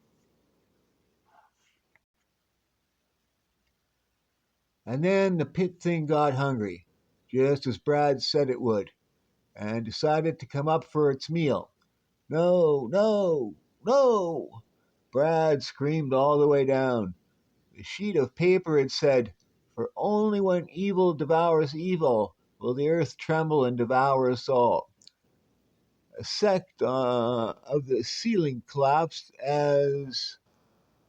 And then the pit thing got hungry, just as Brad said it would, and decided to come up for its meal. "No, no, no!" Brad screamed all the way down. The sheet of paper had said, "For only when evil devours evil will the earth tremble and devour us all." A sect of the ceiling collapsed as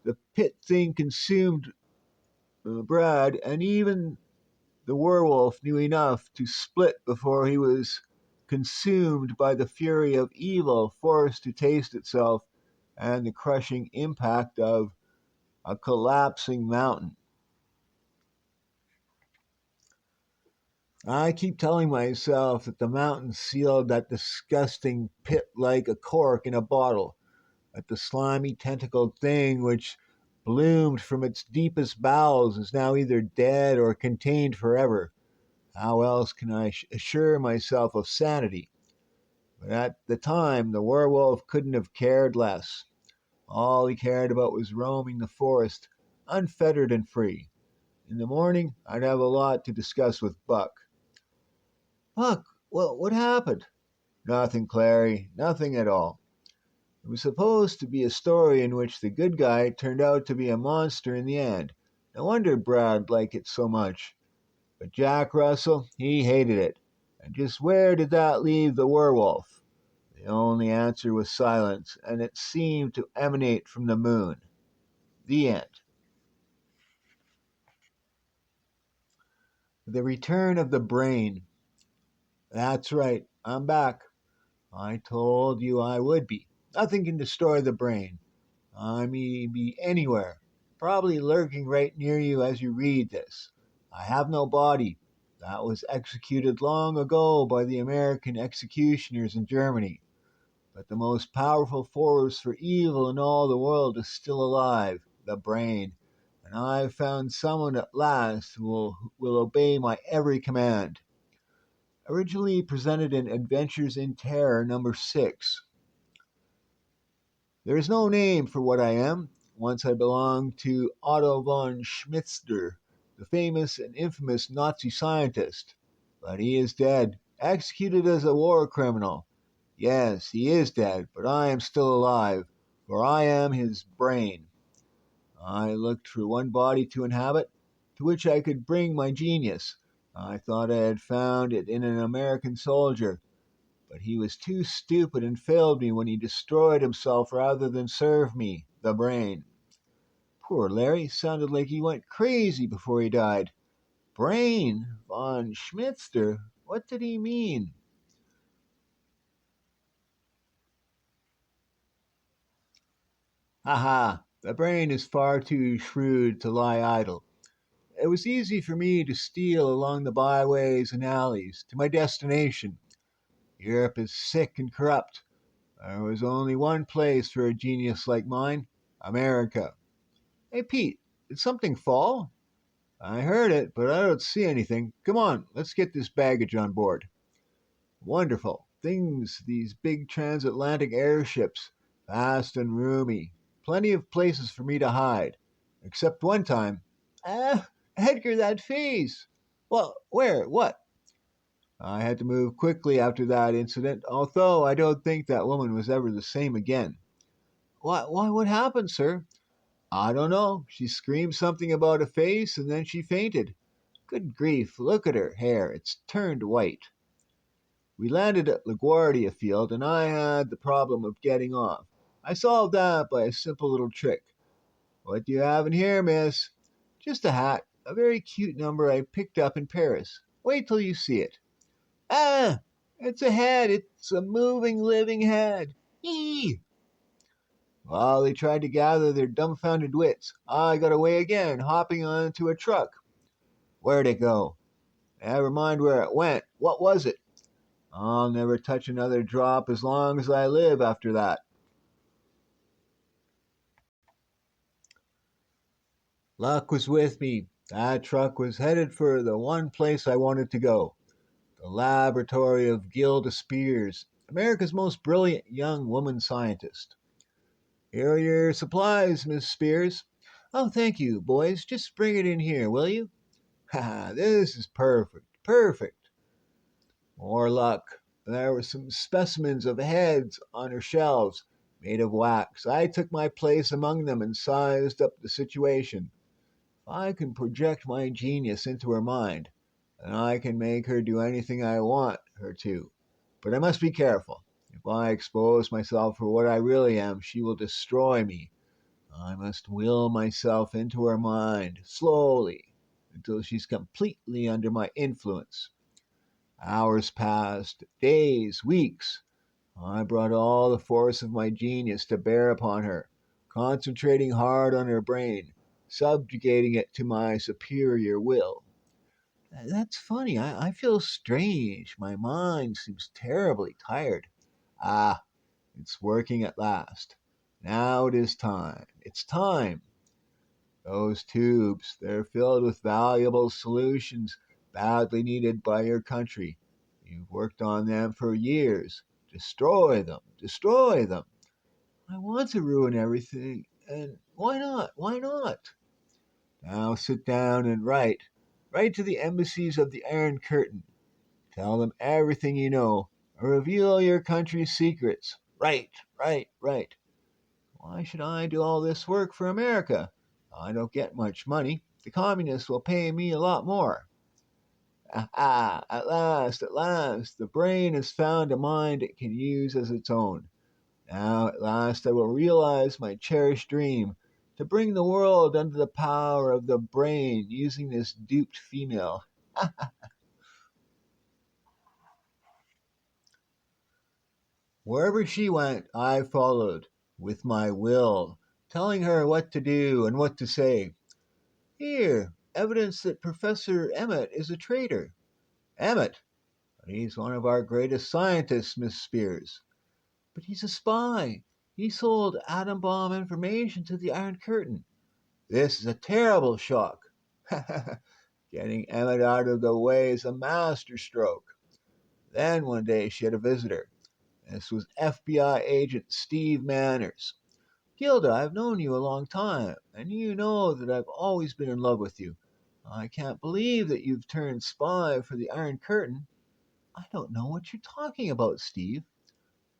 the pit thing consumed Brad, and even the werewolf knew enough to split before he was consumed by the fury of evil, forced to taste itself and the crushing impact of a collapsing mountain. I keep telling myself that the mountain sealed that disgusting pit like a cork in a bottle, that the slimy tentacled thing which bloomed from its deepest bowels is now either dead or contained forever. How else can I assure myself of sanity? But at the time, the werewolf couldn't have cared less. All he cared about was roaming the forest, unfettered and free. In the morning, I'd have a lot to discuss with Buck. "Buck, well, what happened?" "Nothing, Clary, nothing at all. It was supposed to be a story in which the good guy turned out to be a monster in the end. No wonder Brad liked it so much. But Jack Russell, he hated it. And just where did that leave the werewolf?" The only answer was silence, and it seemed to emanate from the moon. The end. The return of the brain. That's right, I'm back. I told you I would be. Nothing can destroy the brain. I may be anywhere, probably lurking right near you as you read this. I have no body. That was executed long ago by the American executioners in Germany. But the most powerful force for evil in all the world is still alive, the brain. And I've found someone at last who will obey my every command. Originally presented in Adventures in Terror number 6. There is no name for what I am. once I belonged to Otto von Schmitzder, the famous and infamous Nazi scientist. But he is dead, executed as a war criminal. Yes, he is dead, but I am still alive, for I am his brain. I looked for one body to inhabit, to which I could bring my genius. I thought I had found it in an American soldier, but he was too stupid and failed me when he destroyed himself rather than serve me, the brain. Poor Larry sounded like he went crazy before he died. Brain? Von Schmitzter? What did he mean? Haha, the brain is far too shrewd to lie idle. It was easy for me to steal along the byways and alleys to my destination. Europe is sick and corrupt. There was only one place for a genius like mine, America. Hey, Pete, did something fall? I heard it, but I don't see anything. Come on, let's get this baggage on board. Wonderful. Things, these big transatlantic airships, vast and roomy. Plenty of places for me to hide. Except one time. Ah, Edgar, that face! Well, where? What? I had to move quickly after that incident, although I don't think that woman was ever the same again. What happened, sir? I don't know. She screamed something about a face and then she fainted. Good grief, look at her hair. It's turned white. We landed at LaGuardia Field and I had the problem of getting off. I solved that by a simple little trick. What do you have in here, miss? Just a hat. A very cute number I picked up in Paris. Wait till you see it. Ah! It's a head. It's a moving, living head. Eee! While they tried to gather their dumbfounded wits, I got away again, hopping onto a truck. Where'd it go? Never mind where it went. What was it? I'll never touch another drop as long as I live after that. Luck was with me. That truck was headed for the one place I wanted to go, the laboratory of Gilda Spears, America's most brilliant young woman scientist. Here are your supplies, Miss Spears. Oh, thank you, boys. Just bring it in here, will you? Ha, this is perfect. Perfect. More luck. There were some specimens of heads on her shelves, made of wax. I took my place among them and sized up the situation. If I can project my genius into her mind, then I can make her do anything I want her to. But I must be careful. If I expose myself for what I really am, she will destroy me. I must will myself into her mind, slowly, until she's completely under my influence. Hours passed, days, weeks. I brought all the force of my genius to bear upon her, concentrating hard on her brain, subjugating it to my superior will. That's funny. I feel strange. My mind seems terribly tired. Ah, it's working at last. Now it is time. It's time. Those tubes, they're filled with valuable solutions badly needed by your country. You've worked on them for years. Destroy them. Destroy them. I want to ruin everything. And why not? Why not? Now sit down and write. Write to the embassies of the Iron Curtain. Tell them everything you know. Reveal your country's secrets. Write, write, write. Why should I do all this work for America? I don't get much money. The communists will pay me a lot more. Ah, at last, the brain has found a mind it can use as its own. Now, at last, I will realize my cherished dream to bring the world under the power of the brain using this duped female. Wherever she went, I followed, with my will, telling her what to do and what to say. Here, evidence that Professor Emmett is a traitor. Emmett? He's one of our greatest scientists, Miss Spears. But he's a spy. He sold atom bomb information to the Iron Curtain. This is a terrible shock. Getting Emmett out of the way is a master stroke. Then one day she had a visitor. This was FBI agent Steve Manners. Gilda, I've known you a long time, and you know that I've always been in love with you. I can't believe that you've turned spy for the Iron Curtain. I don't know what you're talking about, Steve.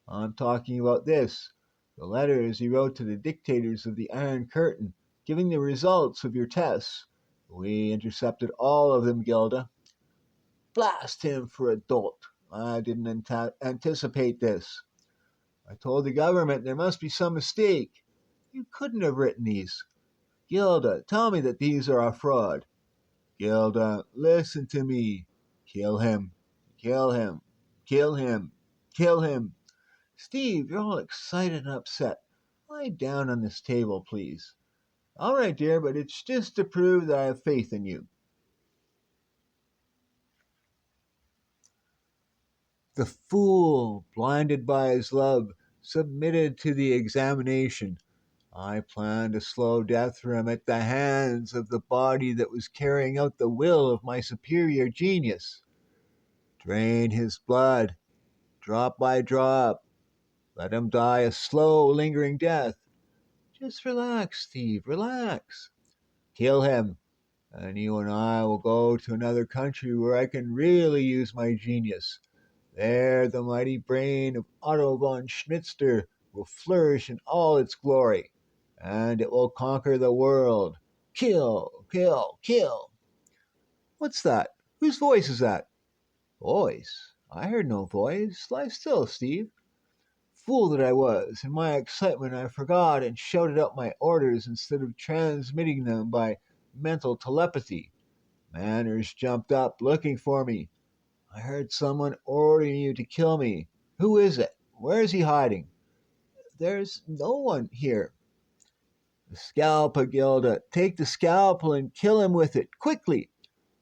I'm talking about this. The letters you wrote to the dictators of the Iron Curtain, giving the results of your tests. We intercepted all of them, Gilda. Blast him for a dolt. I didn't anticipate this. I told the government there must be some mistake. You couldn't have written these. Gilda, tell me that these are a fraud. Gilda, listen to me. Kill him. Kill him. Kill him. Kill him. Steve, you're all excited and upset. Lie down on this table, please. All right, dear, but it's just to prove that I have faith in you. The fool, blinded by his love, submitted to the examination. I planned a slow death for him at the hands of the body that was carrying out the will of my superior genius. Drain his blood, drop by drop. Let him die a slow, lingering death. Just relax, Steve, relax. Kill him, and you and I will go to another country where I can really use my genius. There, the mighty brain of Otto von Schnitzler will flourish in all its glory, and it will conquer the world. Kill, kill, kill. What's that? Whose voice is that? Voice? I heard no voice. Lie still, Steve. Fool that I was! In my excitement, I forgot and shouted out my orders instead of transmitting them by mental telepathy. Manners jumped up, looking for me. I heard someone ordering you to kill me. Who is it? Where is he hiding? There's no one here. The scalpel, Gilda. Take the scalpel and kill him with it, quickly.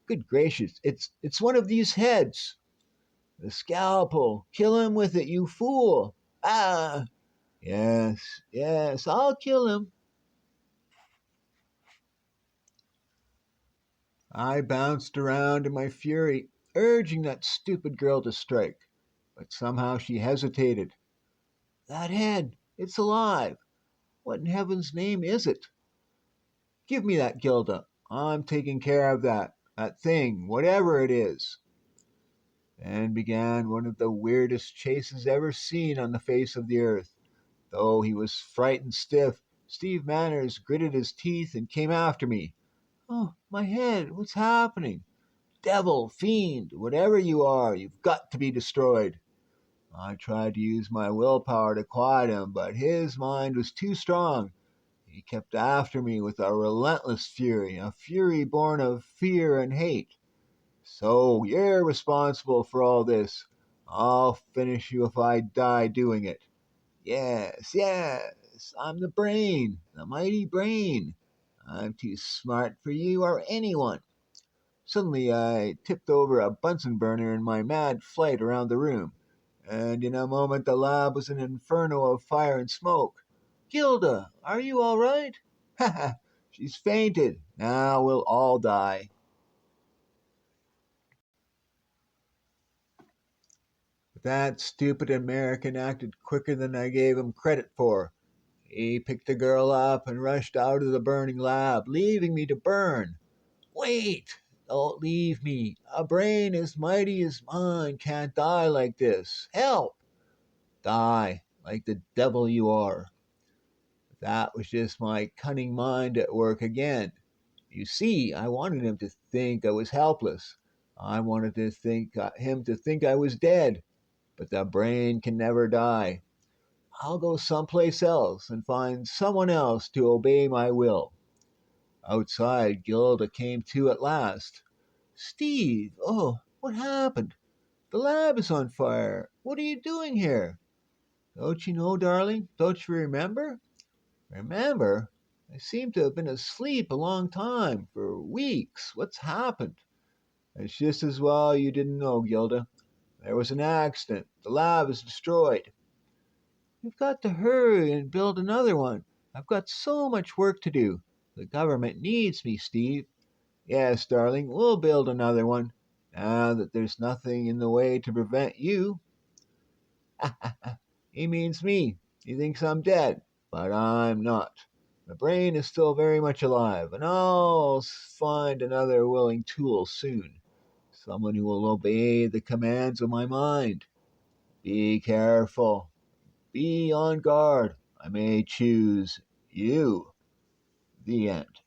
Good gracious, it's one of these heads. The scalpel. Kill him with it, you fool. Ah! Yes, yes, I'll kill him. I bounced around in my fury, urging that stupid girl to strike, but somehow she hesitated. That head, it's alive. What in heaven's name is it? Give me that, Gilda. I'm taking care of that thing, whatever it is. Then began one of the weirdest chases ever seen on the face of the earth. Though he was frightened stiff, Steve Manners gritted his teeth and came after me. Oh, my head, what's happening? Devil, fiend, whatever you are, you've got to be destroyed. I tried to use my willpower to quiet him, but his mind was too strong. He kept after me with a relentless fury, a fury born of fear and hate. So you're responsible for all this. I'll finish you if I die doing it. Yes, yes, I'm the brain, the mighty brain. I'm too smart for you or anyone. Suddenly I tipped over a Bunsen burner in my mad flight around the room, and in a moment the lab was an inferno of fire and smoke. Gilda, are you all right? Ha ha! She's fainted. Now we'll all die. But that stupid American acted quicker than I gave him credit for. He picked the girl up and rushed out of the burning lab, leaving me to burn. Wait! Don't leave me. A brain as mighty as mine can't die like this. Help! Die, like the devil you are. But that was just my cunning mind at work again. You see, I wanted him to think I was helpless. I wanted him to think I was dead. But the brain can never die. I'll go someplace else and find someone else to obey my will. Outside, Gilda came to at last. Steve, oh, what happened? The lab is on fire. What are you doing here? Don't you know, darling? Don't you remember? Remember? I seem to have been asleep a long time, for weeks. What's happened? It's just as well you didn't know, Gilda. There was an accident. The lab is destroyed. We've got to hurry and build another one. I've got so much work to do. The government needs me, Steve. Yes, darling, we'll build another one. Now that there's nothing in the way to prevent you. He means me. He thinks I'm dead. But I'm not. My brain is still very much alive, and I'll find another willing tool soon. Someone who will obey the commands of my mind. Be careful. Be on guard. I may choose you. The end.